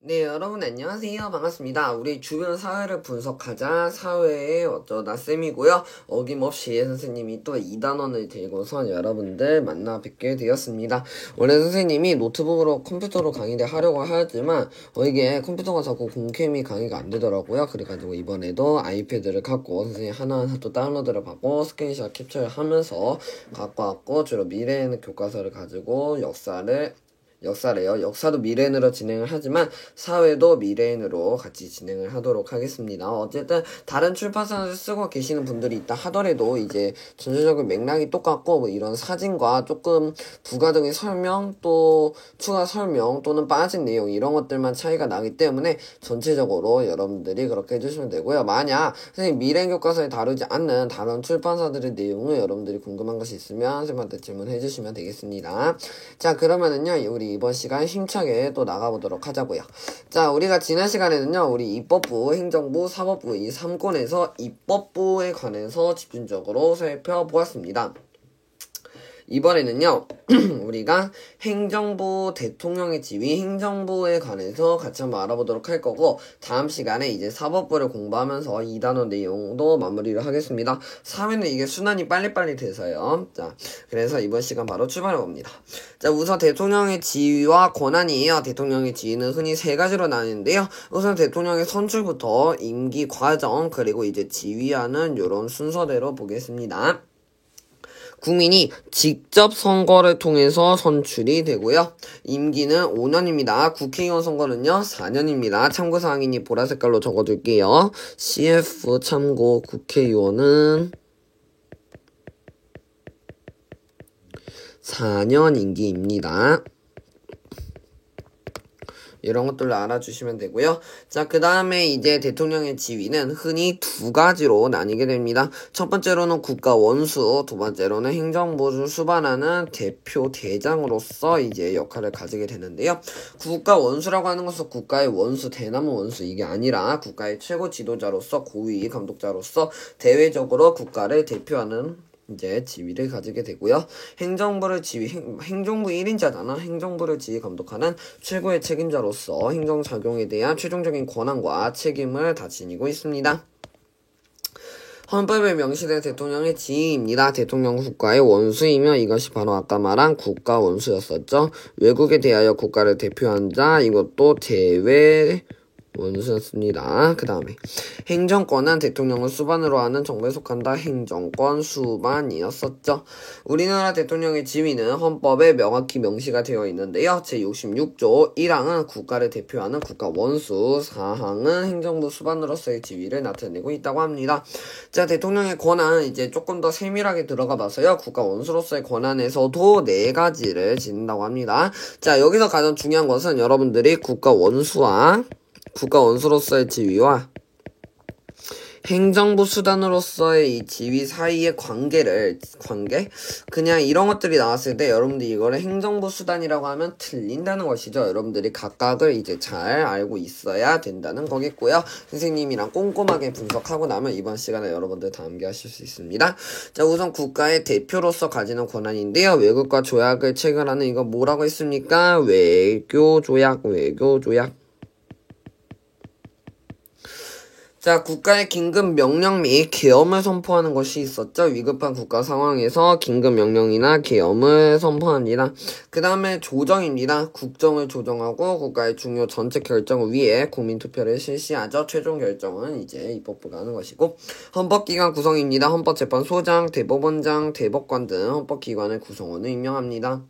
네, 여러분 안녕하세요. 반갑습니다. 우리 주변 사회를 분석하자 사회의 어쩌다 쌤이고요. 어김없이 선생님이 또 2단원을 들고서 여러분들 만나 뵙게 되었습니다. 원래 선생님이 노트북으로 컴퓨터로 강의를 하려고 하였지만 이게 컴퓨터가 자꾸 공캠이 강의가 안 되더라고요. 그래가지고 이번에도 아이패드를 갖고 선생님 하나하나 또 다운로드를 받고 스크린샷 캡처를 하면서 갖고 왔고, 주로 미래에는 교과서를 가지고 역사도 미래인으로 진행을 하지만 사회도 미래인으로 같이 진행을 하도록 하겠습니다. 어쨌든 다른 출판사를 쓰고 계시는 분들이 있다 하더라도 이제 전체적인 맥락이 똑같고 이런 사진과 조금 부가적인 설명 또 추가 설명 또는 빠진 내용 이런 것들만 차이가 나기 때문에 전체적으로 여러분들이 그렇게 해주시면 되고요. 만약 선생님 미래인 교과서에 다루지 않는 다른 출판사들의 내용을 여러분들이 궁금한 것이 있으면 선생님한테 질문해 주시면 되겠습니다. 자, 그러면은요 우리 이번 시간 힘차게 또 나가보도록 하자고요. 자, 우리가 지난 시간에는요 우리 입법부, 행정부, 사법부 이 3권에서 입법부에 관해서 집중적으로 살펴보았습니다. 이번에는요 우리가 행정부, 대통령의 지위, 행정부에 관해서 같이 한번 알아보도록 할 거고, 다음 시간에 이제 사법부를 공부하면서 2단원 내용도 마무리를 하겠습니다. 사회는 이게 순환이 빨리빨리 돼서요. 자, 그래서 이번 시간 바로 출발해 봅니다. 자, 우선 대통령의 지위와 권한이에요. 대통령의 지위는 흔히 세 가지로 나뉘는데요. 우선 대통령의 선출부터 임기 과정, 그리고 이제 지휘하는 이런 순서대로 보겠습니다. 국민이 직접 선거를 통해서 선출이 되고요. 임기는 5년입니다. 국회의원 선거는요 4년입니다. 참고사항이니 보라색깔로 적어둘게요. CF 참고 국회의원은 4년 임기입니다. 이런 것들을 알아주시면 되고요. 자, 그 다음에 이제 대통령의 지위는 흔히 두 가지로 나뉘게 됩니다. 첫 번째로는 국가 원수, 두 번째로는 행정부를 수반하는 대표 대장으로서 이제 역할을 가지게 되는데요. 국가 원수라고 하는 것은 국가의 원수, 대나무 원수 이게 아니라 국가의 최고 지도자로서, 고위 감독자로서 대외적으로 국가를 대표하는 이제 지위를 가지게 되고요. 행정부를 행정부 1인자잖아. 행정부를 지휘 감독하는 최고의 책임자로서 행정작용에 대한 최종적인 권한과 책임을 다 지니고 있습니다. 헌법에 명시된 대통령의 지위입니다. 대통령은 국가의 원수이며 이것이 바로 아까 말한 국가 원수였었죠. 외국에 대하여 국가를 대표한 자, 이것도 대외 원수였습니다. 그 다음에 행정권은 대통령을 수반으로 하는 정부에 속한다. 행정권 수반이었었죠. 우리나라 대통령의 지위는 헌법에 명확히 명시가 되어 있는데요. 제66조 1항은 국가를 대표하는 국가 원수, 4항은 행정부 수반으로서의 지위를 나타내고 있다고 합니다. 자, 대통령의 권한은 이제 조금 더 세밀하게 들어가 봐서요. 국가 원수로서의 권한에서도 4가지를 지닌다고 합니다. 자, 여기서 가장 중요한 것은 여러분들이 국가 원수로서의 지위와 행정부 수단으로서의 이 지위 사이의 관계? 그냥 이런 것들이 나왔을 때 여러분들이 이거를 행정부 수단이라고 하면 틀린다는 것이죠. 여러분들이 각각을 이제 잘 알고 있어야 된다는 거겠고요. 선생님이랑 꼼꼼하게 분석하고 나면 이번 시간에 여러분들 다 암기하실 수 있습니다. 자, 우선 국가의 대표로서 가지는 권한인데요. 외국과 조약을 체결하는 이거 뭐라고 했습니까? 외교조약. 자, 국가의 긴급 명령 및 계엄을 선포하는 것이 있었죠. 위급한 국가 상황에서 긴급 명령이나 계엄을 선포합니다. 그 다음에 조정입니다. 국정을 조정하고 국가의 중요 정책 결정을 위해 국민투표를 실시하죠. 최종 결정은 이제 입법부가 하는 것이고, 헌법기관 구성입니다. 헌법재판소장, 대법원장, 대법관 등 헌법기관의 구성원을 임명합니다.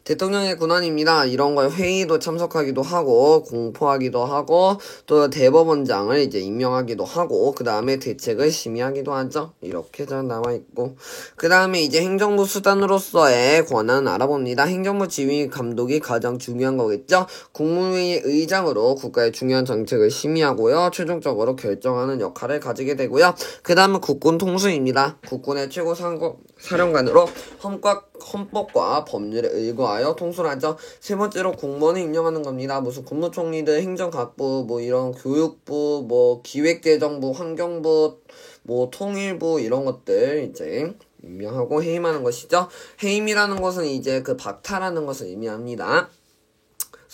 대통령의 권한입니다. 이런 걸 회의도 참석하기도 하고, 공포하기도 하고, 또 대법원장을 이제 임명하기도 하고, 그 다음에 대책을 심의하기도 하죠. 이렇게 잘 나와있고, 그 다음에 이제 행정부 수단으로서의 권한 알아봅니다. 행정부 지휘 감독이 가장 중요한 거겠죠. 국무회의 의장으로 국가의 중요한 정책을 심의하고요. 최종적으로 결정하는 역할을 가지게 되고요. 그 다음은 국군 통수입니다. 국군의 최고 사령관으로 헌법과 법률에 의거하여 통수를 하죠. 세 번째로 공무원을 임명하는 겁니다. 무슨 국무총리들, 행정각부, 뭐 이런 교육부, 뭐 기획재정부, 환경부, 뭐 통일부 이런 것들 이제 임명하고 해임하는 것이죠. 해임이라는 것은 이제 그 박탈하는 것을 의미합니다.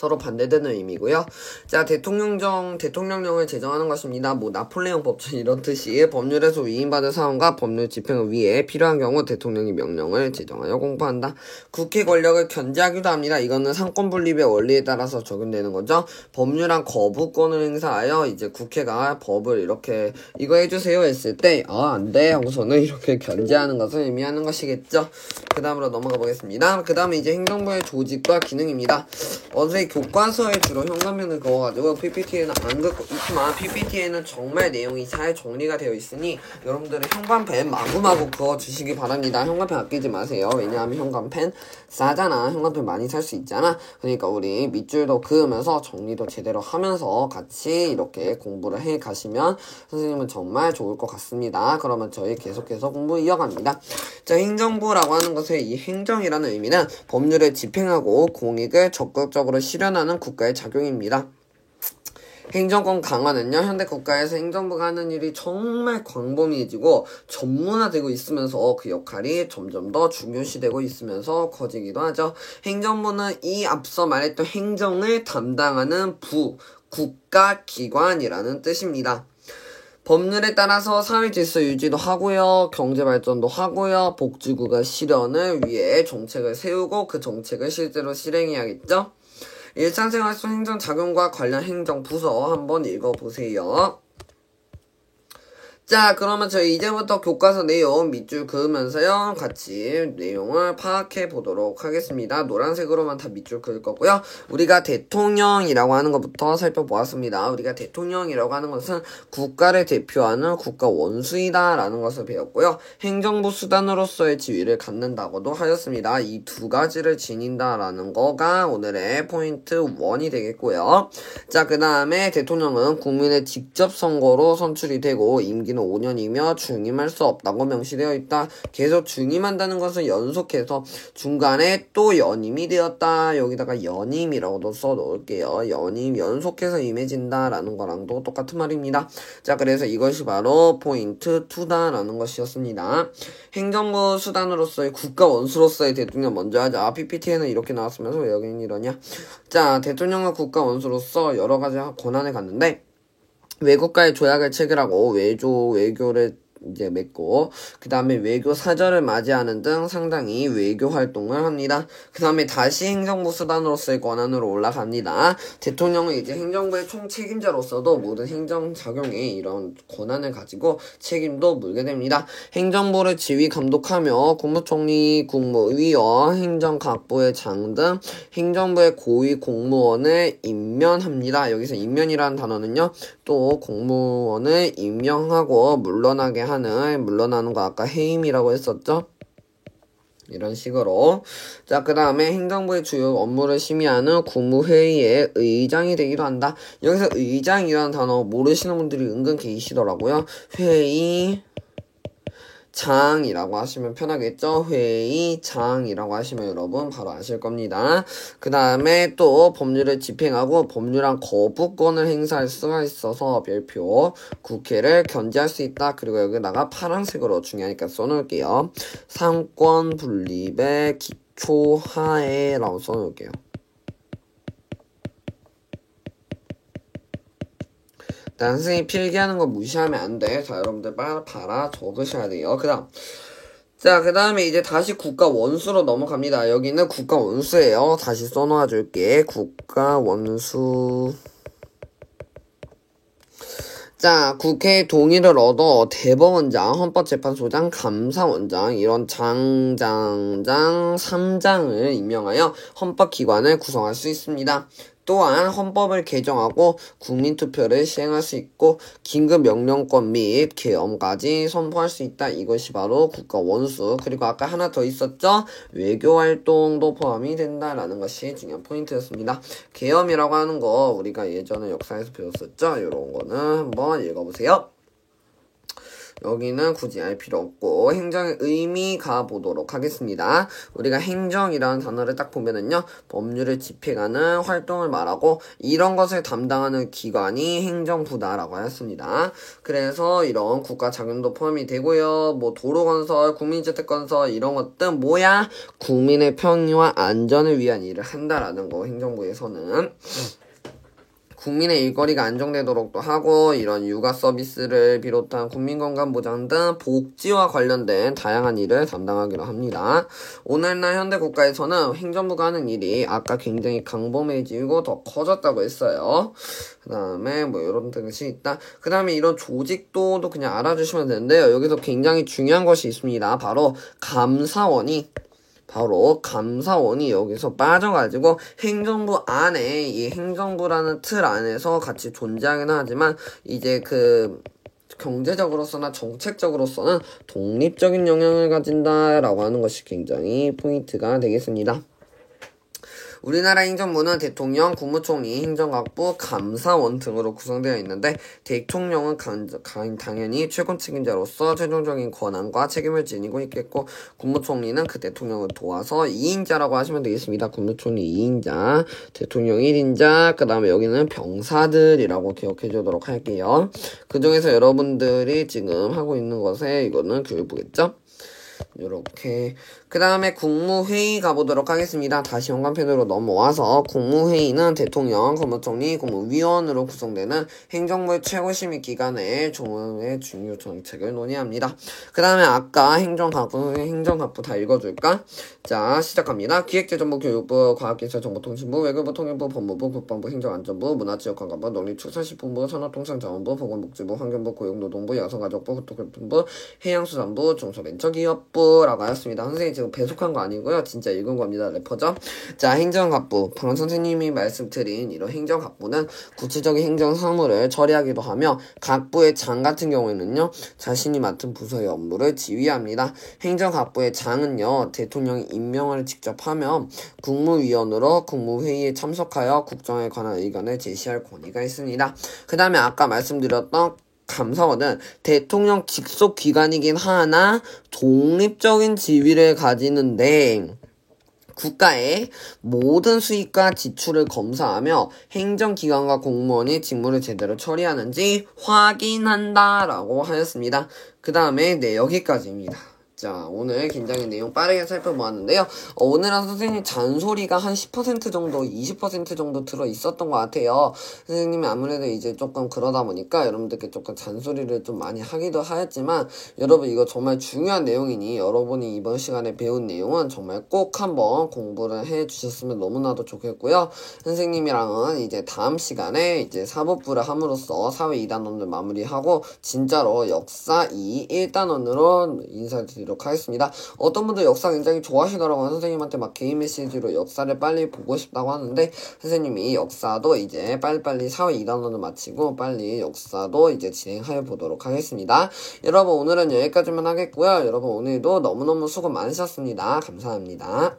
서로 반대되는 의미고요. 자, 대통령령을 제정하는 것입니다. 뭐 나폴레옹 법전 이런 뜻이 법률에서 위임받은 사항과 법률 집행을 위해 필요한 경우 대통령이 명령을 제정하여 공포한다. 국회 권력을 견제하기도 합니다. 이거는 상권 분립의 원리에 따라서 적용되는 거죠. 법률안 거부권을 행사하여 이제 국회가 법을 이렇게 이거 해주세요 했을 때 안 돼 하고서는 이렇게 견제하는 것을 의미하는 것이겠죠. 그 다음으로 넘어가 보겠습니다. 그 다음에 이제 행정부의 조직과 기능입니다. 어제 교과서에 주로 현관편을 그어가지고 PPT에는 안 긋고 있지만 PPT에는 정말 내용이 잘 정리가 되어 있으니 여러분들은 현관펜 마구마구 그어주시기 바랍니다. 현관펜 아끼지 마세요. 왜냐하면 현관펜 싸잖아. 현관펜 많이 살 수 있잖아. 그러니까 우리 밑줄도 그으면서 정리도 제대로 하면서 같이 이렇게 공부를 해 가시면 선생님은 정말 좋을 것 같습니다. 그러면 저희 계속해서 공부 이어갑니다. 자, 행정부라고 하는 것의 이 행정이라는 의미는 법률을 집행하고 공익을 적극적으로 실현하는 국가의 작용입니다. 행정권 강화는요, 현대 국가에서 행정부가 하는 일이 정말 광범위해지고 전문화되고 있으면서 그 역할이 점점 더 중요시되고 있으면서 커지기도 하죠. 행정부는 이 앞서 말했던 행정을 담당하는 국가기관이라는 뜻입니다. 법률에 따라서 사회 질서 유지도 하고요, 경제 발전도 하고요, 복지국가 실현을 위해 정책을 세우고 그 정책을 실제로 실행해야겠죠. 일상생활 속 행정작용과 관련 행정부서 한번 읽어보세요. 자, 그러면 저희 이제부터 교과서 내용 밑줄 그으면서요, 같이 내용을 파악해 보도록 하겠습니다. 노란색으로만 다 밑줄 그을 거고요. 우리가 대통령이라고 하는 것부터 살펴보았습니다. 우리가 대통령이라고 하는 것은 국가를 대표하는 국가 원수이다 라는 것을 배웠고요. 행정부 수단으로서의 지위를 갖는다고도 하였습니다. 이 두 가지를 지닌다 라는 거가 오늘의 포인트 1이 되겠고요. 자, 그 다음에 대통령은 국민의 직접 선거로 선출이 되고 임기는 5년이며 중임할 수 없다고 명시되어 있다. 계속 중임한다는 것은 연속해서 중간에 또 연임이 되었다. 여기다가 연임이라고도 써놓을게요. 연임, 연속해서 임해진다 라는 거랑도 똑같은 말입니다. 자, 그래서 이것이 바로 포인트 2다 라는 것이었습니다. 행정부 수단으로서의 국가 원수로서의 대통령 먼저 하자. PPT에는 이렇게 나왔으면서 왜 여기는 이러냐. 자, 대통령은 국가 원수로서 여러 가지 권한을 갖는데 외국과의 조약을 체결하고 외교를 이제 맺고 그 다음에 외교 사절을 맞이하는 등 상당히 외교 활동을 합니다. 그 다음에 다시 행정부 수단으로서의 권한으로 올라갑니다. 대통령은 이제 행정부의 총책임자로서도 모든 행정작용에 이런 권한을 가지고 책임도 물게 됩니다. 행정부를 지휘 감독하며 국무총리, 국무위원, 행정각부의 장 등 행정부의 고위 공무원을 임면합니다. 여기서 임면이라는 단어는요, 또 공무원을 임명하고 물러나는 거 아까 해임이라고 했었죠? 이런 식으로. 자, 그 다음에 행정부의 주요 업무를 심의하는 국무회의의 의장이 되기도 한다. 여기서 의장이라는 단어 모르시는 분들이 은근 계시더라고요. 회의 장이라고 하시면 편하겠죠? 회의장이라고 하시면 여러분 바로 아실 겁니다. 그 다음에 또 법률을 집행하고 법률안 거부권을 행사할 수가 있어서 별표 국회를 견제할 수 있다. 그리고 여기다가 파란색으로 중요하니까 써놓을게요. 상권 분립의 기초하에라고 써놓을게요. 선생님이 필기하는 거 무시하면 안 돼. 자, 여러분들 봐라 적으셔야 돼요. 그 다음에 이제 다시 국가 원수로 넘어갑니다. 여기는 국가 원수예요. 다시 써놓아 줄게. 국가 원수. 자, 국회의 동의를 얻어 대법원장, 헌법재판소장, 감사원장 이런 장장 3장을 임명하여 헌법기관을 구성할 수 있습니다. 또한 헌법을 개정하고 국민투표를 시행할 수 있고 긴급명령권 및 계엄까지 선포할 수 있다. 이것이 바로 국가원수. 그리고 아까 하나 더 있었죠? 외교활동도 포함이 된다라는 것이 중요한 포인트였습니다. 계엄이라고 하는 거 우리가 예전에 역사에서 배웠었죠? 이런 거는 한번 읽어보세요. 여기는 굳이 알 필요 없고 행정의 의미 가보도록 하겠습니다. 우리가 행정이라는 단어를 딱 보면은요, 법률을 집행하는 활동을 말하고 이런 것을 담당하는 기관이 행정부다라고 하였습니다. 그래서 이런 국가 자금도 포함이 되고요. 뭐 도로건설, 국민주택건설 이런 것들 뭐야? 국민의 편의와 안전을 위한 일을 한다라는 거, 행정부에서는. 국민의 일거리가 안정되도록도 하고 이런 육아 서비스를 비롯한 국민건강보장 등 복지와 관련된 다양한 일을 담당하기로 합니다. 오늘날 현대 국가에서는 행정부가 하는 일이 아까 굉장히 강범해지고 더 커졌다고 했어요. 그 다음에 뭐 이런 뜻이 있다. 그 다음에 이런 조직도도 그냥 알아주시면 되는데요. 여기서 굉장히 중요한 것이 있습니다. 바로 감사원이 여기서 빠져가지고 행정부 안에 이 행정부라는 틀 안에서 같이 존재하긴 하지만 이제 경제적으로서나 정책적으로서는 독립적인 영향을 가진다라고 하는 것이 굉장히 포인트가 되겠습니다. 우리나라 행정부는 대통령, 국무총리, 행정각부, 감사원 등으로 구성되어 있는데 대통령은 당연히 최고 책임자로서 최종적인 권한과 책임을 지니고 있겠고 국무총리는 그 대통령을 도와서 2인자라고 하시면 되겠습니다. 국무총리 2인자, 대통령 1인자, 그 다음에 여기는 병사들이라고 기억해 주도록 할게요. 그 중에서 여러분들이 지금 하고 있는 것에 이거는 교육부겠죠? 요렇게. 그 다음에 국무회의 가보도록 하겠습니다. 다시 현관편으로 넘어와서 국무회의는 대통령, 국무총리, 국무위원으로 구성되는 행정부의 최고심의 기관에 조문의 중요 정책을 논의합니다. 그 다음에 아까 행정각부 다 읽어줄까? 자, 시작합니다. 기획재정부, 교육부, 과학기술정보통신부, 외교부, 통일부, 법무부, 국방부, 행정안전부, 문화체육관광부, 농림축산식품부, 산업통상자원부, 보건복지부, 환경부, 고용노동부, 여성가족부, 교통부, 해양수산부, 중소벤처기업부라고 하였습니다. 선생님 지금 배속한 거 아니고요. 진짜 읽은 겁니다. 래퍼죠. 자, 행정각부. 방금 선생님이 말씀드린 이런 행정각부는 구체적인 행정사무를 처리하기도 하며 각부의 장 같은 경우에는요, 자신이 맡은 부서의 업무를 지휘합니다. 행정각부의 장은요, 대통령이 임명을 직접 하며 국무위원으로 국무회의에 참석하여 국정에 관한 의견을 제시할 권위가 있습니다. 그 다음에 아까 말씀드렸던 감사원은 대통령 직속 기관이긴 하나 독립적인 지위를 가지는데 국가의 모든 수입과 지출을 검사하며 행정기관과 공무원이 직무를 제대로 처리하는지 확인한다라고 하였습니다. 그 다음에 네, 여기까지입니다. 자, 오늘 굉장히 내용 빠르게 살펴보았는데요. 오늘은 선생님 잔소리가 한 10% 정도, 20% 정도 들어있었던 것 같아요. 선생님이 아무래도 이제 조금 그러다 보니까 여러분들께 조금 잔소리를 좀 많이 하기도 하였지만, 여러분 이거 정말 중요한 내용이니 여러분이 이번 시간에 배운 내용은 정말 꼭 한번 공부를 해주셨으면 너무나도 좋겠고요. 선생님이랑은 이제 다음 시간에 이제 사법부를 함으로써 사회 2단원을 마무리하고 진짜로 역사 2 1단원으로 인사드리도록 하겠습니다. 어떤 분들 역사 굉장히 좋아하시더라고요. 선생님한테 막 개인 메시지로 역사를 빨리 보고 싶다고 하는데 선생님이 역사도 이제 빨리빨리 사회 2단원을 마치고 빨리 역사도 이제 진행해 보도록 하겠습니다. 여러분 오늘은 여기까지만 하겠고요. 여러분 오늘도 너무너무 수고 많으셨습니다. 감사합니다.